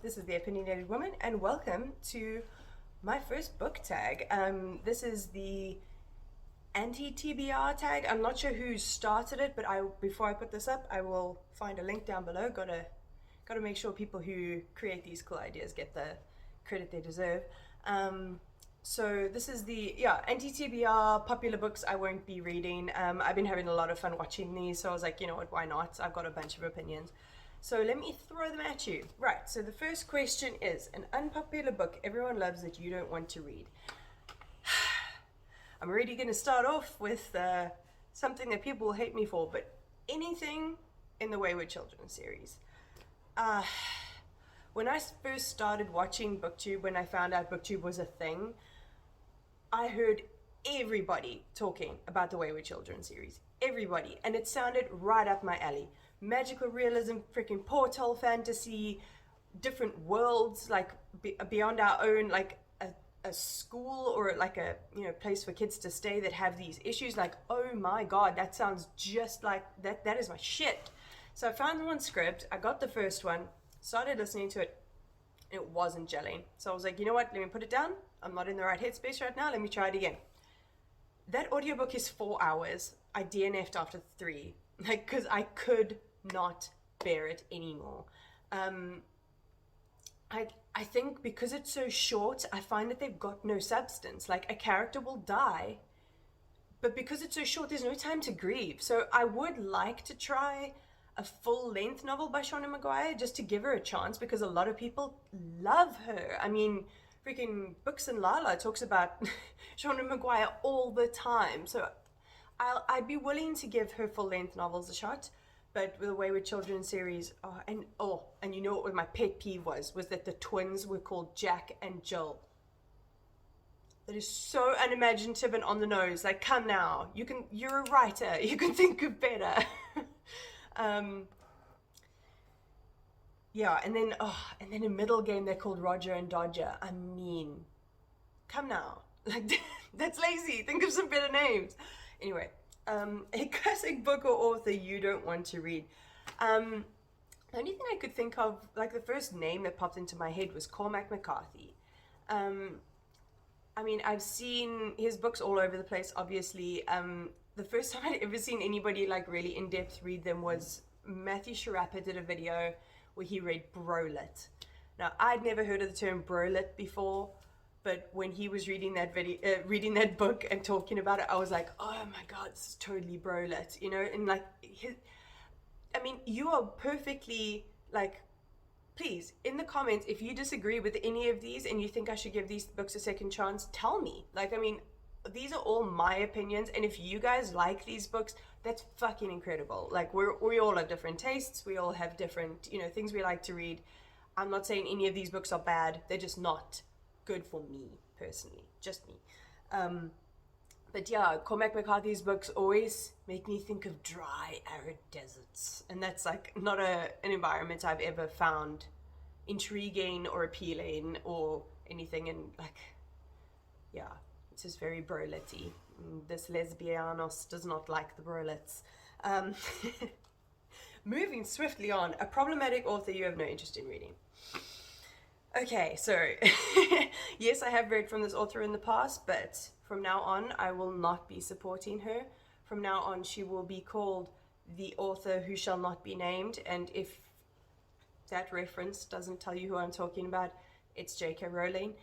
this is the Opinionated Woman, and welcome to my first book tag. This is the anti-TBR tag. I'm not sure who started it, but before I put this up, I will find a link down below. Gotta make sure people who create these cool ideas get the credit they deserve. So this is the anti-TBR popular books I won't be reading. I've been having a lot of fun watching these, so I was like, you know what, why not? I've got a bunch of opinions. So let me throw them at you. Right, so the first question is, an unpopular book everyone loves that you don't want to read. I'm already going to start off with something that people will hate me for, but anything in the Wayward Children series. When I first started watching BookTube, when I found out BookTube was a thing, I heard everybody talking about the Wayward Children series. Everybody. And it sounded right up my alley. Magical realism, freaking portal fantasy, different worlds, like beyond our own, like a school or like a place for kids to stay that have these issues. Like, oh my god, that sounds just like that is my shit. So I found the one script, I got the first one, started listening to it, and it wasn't gelling. So I was like, you know what, let me put it down. I'm not in the right headspace right now, let me try it again. That audiobook is 4 hours. I DNF'd after 3, like, because I could not bear it anymore. I think because it's so short, I find that they've got no substance. Like, a character will die, but because it's so short, there's no time to grieve. So I would like to try a full-length novel by Shauna Maguire just to give her a chance, because a lot of people love her. I mean, freaking Books and Lala talks about Shauna Maguire all the time. So I'd be willing to give her full-length novels a shot. But with the Wayward Children series, and you know what my pet peeve was that the twins were called Jack and Jill. That is so unimaginative and on the nose. Like, come now, you're a writer, you can think of better. And then in middle game they're called Roger and Dodger. I mean, come now, like that's lazy. Think of some better names. Anyway. A classic book or author you don't want to read. The only thing I could think of, like the first name that popped into my head was Cormac McCarthy. I mean, I've seen his books all over the place, obviously. The first time I'd ever seen anybody like really in-depth read them was Matthew Sharappa did a video where he read Brolit. Now, I'd never heard of the term Brolit before, but when he was reading that book and talking about it, I was like, oh my god, this is totally Brolit, and like, you are perfectly, like, please, in the comments, if you disagree with any of these and you think I should give these books a second chance, tell me. Like, I mean, these are all my opinions, and if you guys like these books, that's fucking incredible. Like, we all have different tastes, we all have different, things we like to read. I'm not saying any of these books are bad, they're just not good for me personally, just me. But yeah, Cormac McCarthy's books always make me think of dry, arid deserts, and that's like not an environment I've ever found intriguing or appealing or anything. And like, yeah, it's just very Brolity. This lesbianos does not like the Brolits. Moving swiftly on, a problematic author you have no interest in reading. Okay, so yes, I have read from this author in the past, but from now on, I will not be supporting her. From now on, she will be called the author who shall not be named, and if that reference doesn't tell you who I'm talking about, it's J.K. Rowling.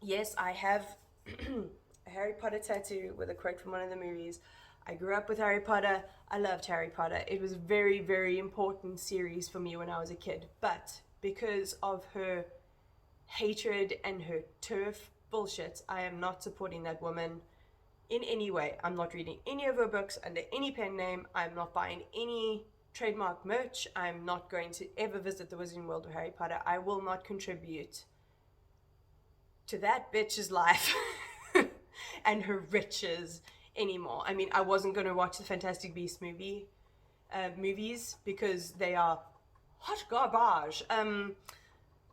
Yes, I have a Harry Potter tattoo with a quote from one of the movies. I grew up with Harry Potter. I loved Harry Potter. It was a very, very important series for me when I was a kid, but because of her hatred and her turf bullshit, I am not supporting that woman in any way. I'm not reading any of her books under any pen name. I'm not buying any trademark merch. I'm not going to ever visit the Wizarding World of Harry Potter. I will not contribute to that bitch's life and her riches anymore. I mean, I wasn't going to watch the Fantastic Beasts movies because they are hot garbage.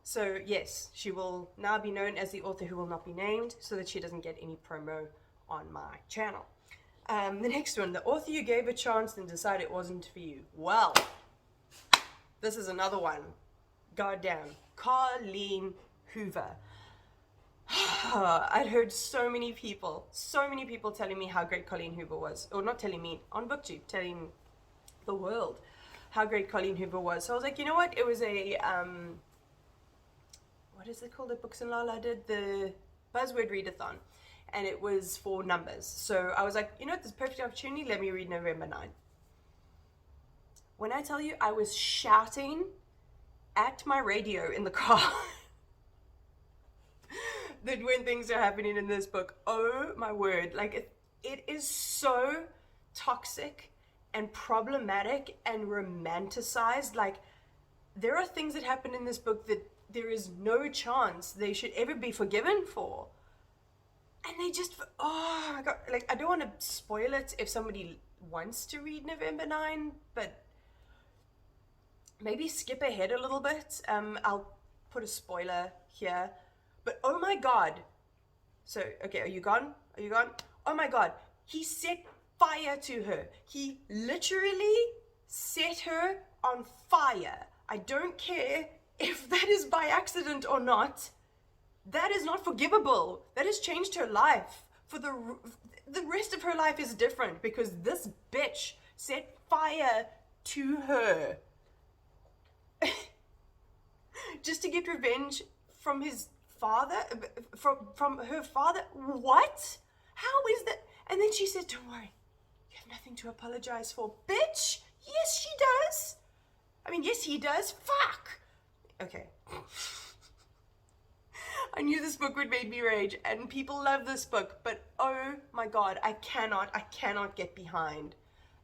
So yes, she will now be known as the author who will not be named, so that she doesn't get any promo on my channel. The next one, the author you gave a chance and decided it wasn't for you. Well, this is another one goddamn, Colleen Hoover. I'd heard so many people telling me how great Colleen Hoover was. Or not telling me, on BookTube, telling the world how great Colleen Hoover was. So I was like, you know what? It was a, what is it called that Books and Lala did? The Buzzword Readathon. And it was for numbers. So I was like, you know what? This is a perfect opportunity. Let me read November 9. When I tell you, I was shouting at my radio in the car that when things are happening in this book, oh my word, like it is so toxic and problematic and romanticized. Like, there are things that happen in this book that there is no chance they should ever be forgiven for. And they just, oh my God, like, I don't want to spoil it if somebody wants to read November 9, but maybe skip ahead a little bit. I'll put a spoiler here. But oh my God. So, okay, are you gone? Are you gone? Oh my God. He set fire to her. He literally set her on fire. I don't care if that is by accident or not. That is not forgivable. That has changed her life. For the rest of her life is different because this bitch set fire to her. Just to get revenge from his father, from her father. What? How is that? And then she said, don't worry, you have nothing to apologize for. Bitch, yes she does. I mean, yes he does. Fuck. Okay. I knew this book would make me rage, and people love this book, but oh my God, I cannot get behind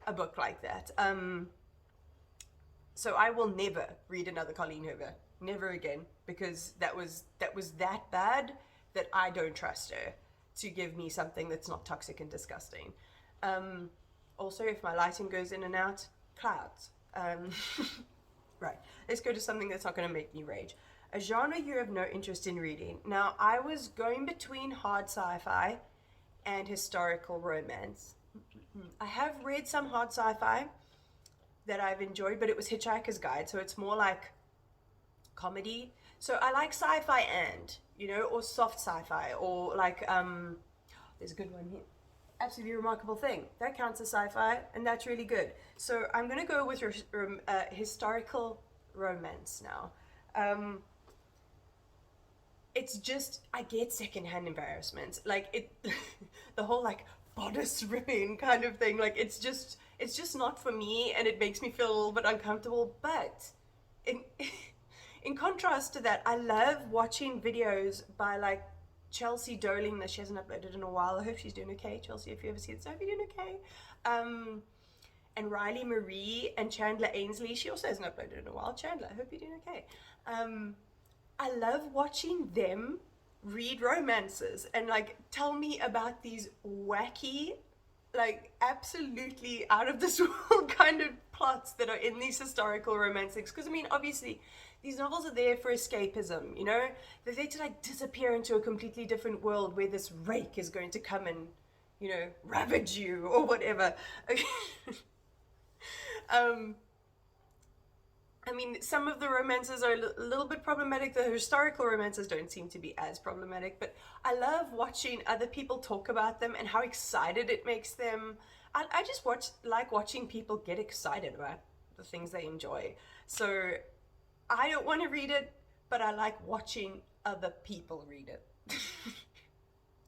a book like that. So I will never read another Colleen Hoover. Never again, because that was that bad that I don't trust her to give me something that's not toxic and disgusting. Also, if my lighting goes in and out, clouds. Right, let's go to something that's not going to make me rage. A genre you have no interest in reading. Now, I was going between hard sci-fi and historical romance. I have read some hard sci-fi that I've enjoyed, but it was Hitchhiker's Guide, so it's more like comedy. So I like sci-fi and, or soft sci-fi, or like, there's a good one here. Absolutely Remarkable Thing. That counts as sci-fi, and that's really good. So I'm going to go with your historical romance now. It's just, I get secondhand embarrassment. Like, the whole, like, bodice ripping kind of thing. Like, it's just not for me, and it makes me feel a little bit uncomfortable. But in contrast to that, I love watching videos by, like, Chelsea Doling that she hasn't uploaded in a while. I hope she's doing okay. Chelsea, if you ever see it, so I hope you're doing okay. And Riley Marie and Chandler Ainsley. She also hasn't uploaded in a while. Chandler, I hope you're doing okay. I love watching them read romances and, like, tell me about these wacky, like, absolutely out of this world kind of plots that are in these historical romances. Because, I mean, obviously, these novels are there for escapism, They're there to, like, disappear into a completely different world where this rake is going to come and, ravage you or whatever. I mean, some of the romances are a little bit problematic. The historical romances don't seem to be as problematic, but I love watching other people talk about them and how excited it makes them. I just like watching people get excited about the things they enjoy. So I don't want to read it, but I like watching other people read it.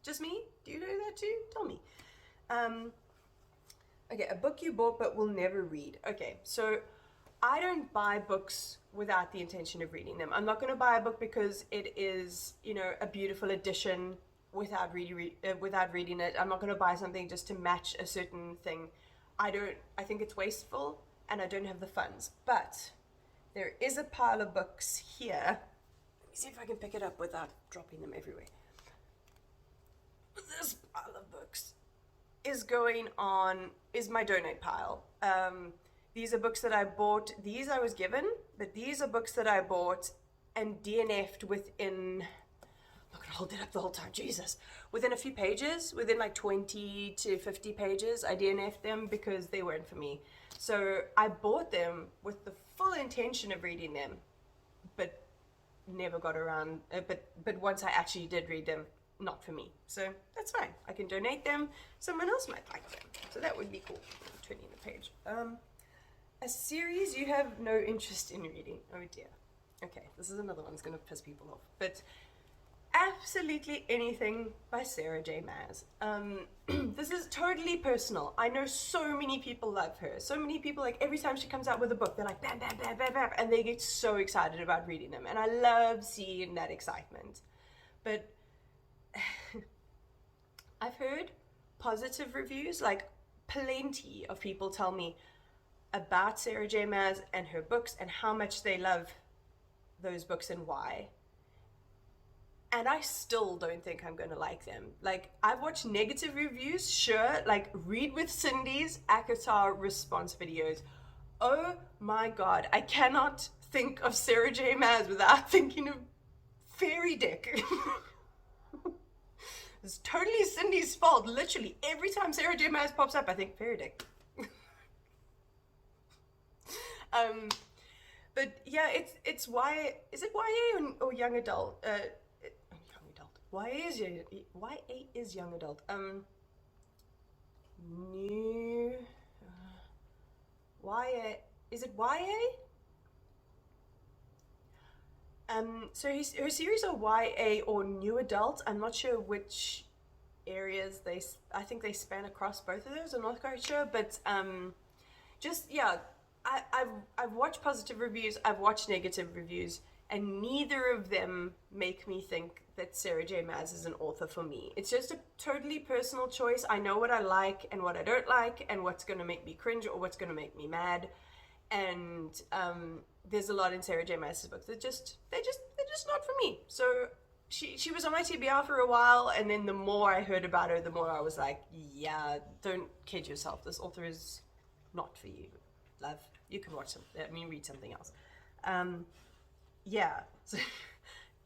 Just me? Do you do that too? Tell me. Okay, a book you bought but will never read. Okay, so I don't buy books without the intention of reading them. I'm not going to buy a book because it is, a beautiful edition without reading it. I'm not going to buy something just to match a certain thing. I think it's wasteful and I don't have the funds. But there is a pile of books here. Let me see if I can pick it up without dropping them everywhere. This pile of books is my donate pile. These are books that I bought. These I was given, but these are books that I bought and DNF'd within, I'm not going to hold it up the whole time, Jesus. Within a few pages, within like 20 to 50 pages, I DNF'd them because they weren't for me. So I bought them with the full intention of reading them, but never got around, but once I actually did read them, not for me. So that's fine. I can donate them. Someone else might like them. So that would be cool. 20 on the page. A series you have no interest in reading. Oh dear. Okay, this is another one that's going to piss people off. But absolutely anything by Sarah J. Maas. This is totally personal. I know so many people love her. So many people, like, every time she comes out with a book, they're like, bam, bam, bam, bam, bam, and they get so excited about reading them. And I love seeing that excitement. But I've heard positive reviews, like plenty of people tell me about Sarah J. Maas and her books and how much they love those books and why. And I still don't think I'm gonna like them. Like, I've watched negative reviews, sure, like Read with Cindy's ACOTAR response videos. Oh my god, I cannot think of Sarah J. Maas without thinking of Fairy Dick. It's totally Cindy's fault. Literally, every time Sarah J. Maas pops up, I think Fairy Dick. But yeah, it's is it YA or young adult? Young adult. YA is young adult. New YA, is it YA? So her series are YA or new adult. I'm not sure which areas I think they span across both of those. I'm not quite sure, but just yeah, I've watched positive reviews, I've watched negative reviews, and neither of them make me think that Sarah J. Maas is an author for me. It's just a totally personal choice. I know what I like and what I don't like, and what's going to make me cringe or what's going to make me mad. And there's a lot in Sarah J. Maas's books that they're just not for me. So she was on my TBR for a while, and then the more I heard about her, the more I was like, yeah, don't kid yourself. This author is not for you, love. You can read something else. Yeah. So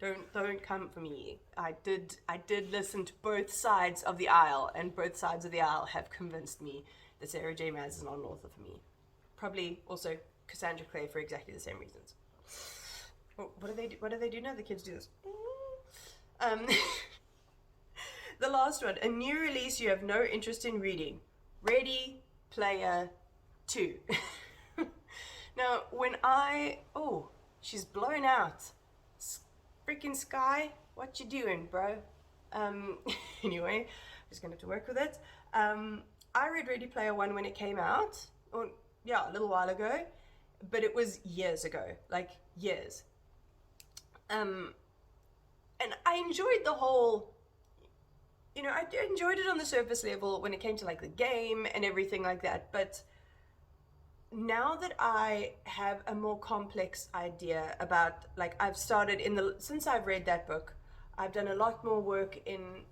don't come for me. I did listen to both sides of the aisle, and both sides of the aisle have convinced me that Sarah J. Maas is not an author for me. Probably also Cassandra Clare for exactly the same reasons. What do they do now? The kids do this. The last one, a new release you have no interest in reading. Ready Player 2. Now, she's blown out. Freaking Sky, what you doing, bro? Anyway, I'm just gonna have to work with it. I read Ready Player One when it came out, a little while ago, but it was years ago, like years. And I enjoyed the whole, I enjoyed it on the surface level when it came to like the game and everything like that, but now that I have a more complex idea about, like, I've started since I've read that book, I've done a lot more work in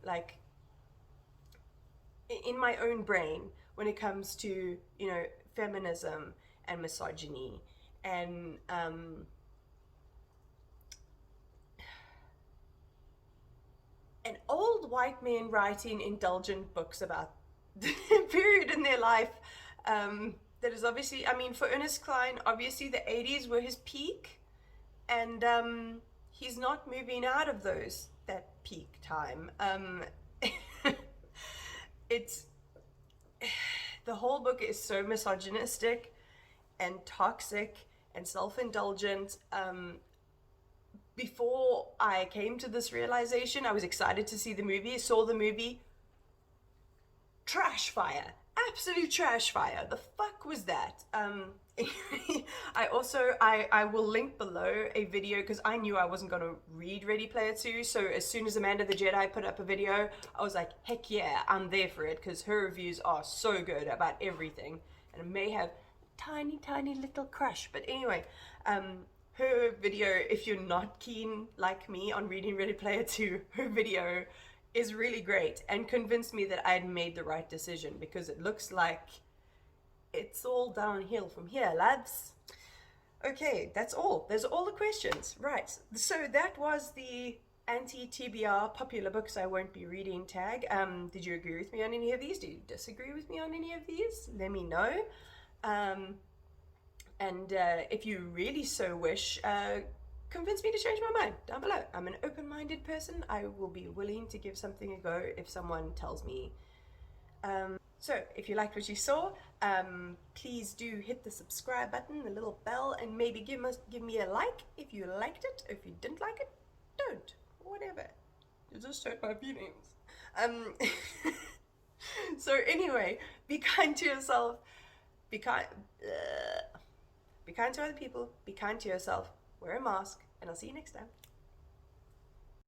my own brain when it comes to, feminism and misogyny and old white men writing indulgent books about the period in their life that is obviously, for Ernest Cline, obviously the 80s were his peak, and he's not moving out of that peak time. It's the whole book is so misogynistic and toxic and self-indulgent. Before I came to this realization, I was excited to see the movie. Saw the movie. Trash fire. Absolute trash fire. The fuck was that? I will link below a video, because I knew I wasn't going to read Ready Player 2, so as soon as Amanda the Jedi put up a video, I was like, heck yeah, I'm there for it, because her reviews are so good about everything, and it may have a tiny little crush, but anyway, her video, if you're not keen like me on reading Ready Player 2, her video is really great and convinced me that I had made the right decision, because it looks like it's all downhill from here, lads. Okay, that's all. Those are all the questions. Right, so that was the anti-TBR popular books I won't be reading tag. Did you agree with me on any of these? Do you disagree with me on any of these? Let me know. And if you really so wish, convince me to change my mind down below. I'm an open-minded person. I will be willing to give something a go if someone tells me. So if you liked what you saw, please do hit the subscribe button, the little bell, and maybe give me a like if you liked it. If you didn't like it, don't. Whatever. You just hurt my feelings. So anyway, be kind to yourself. Be kind to other people. Be kind to yourself. Wear a mask, and I'll see you next time.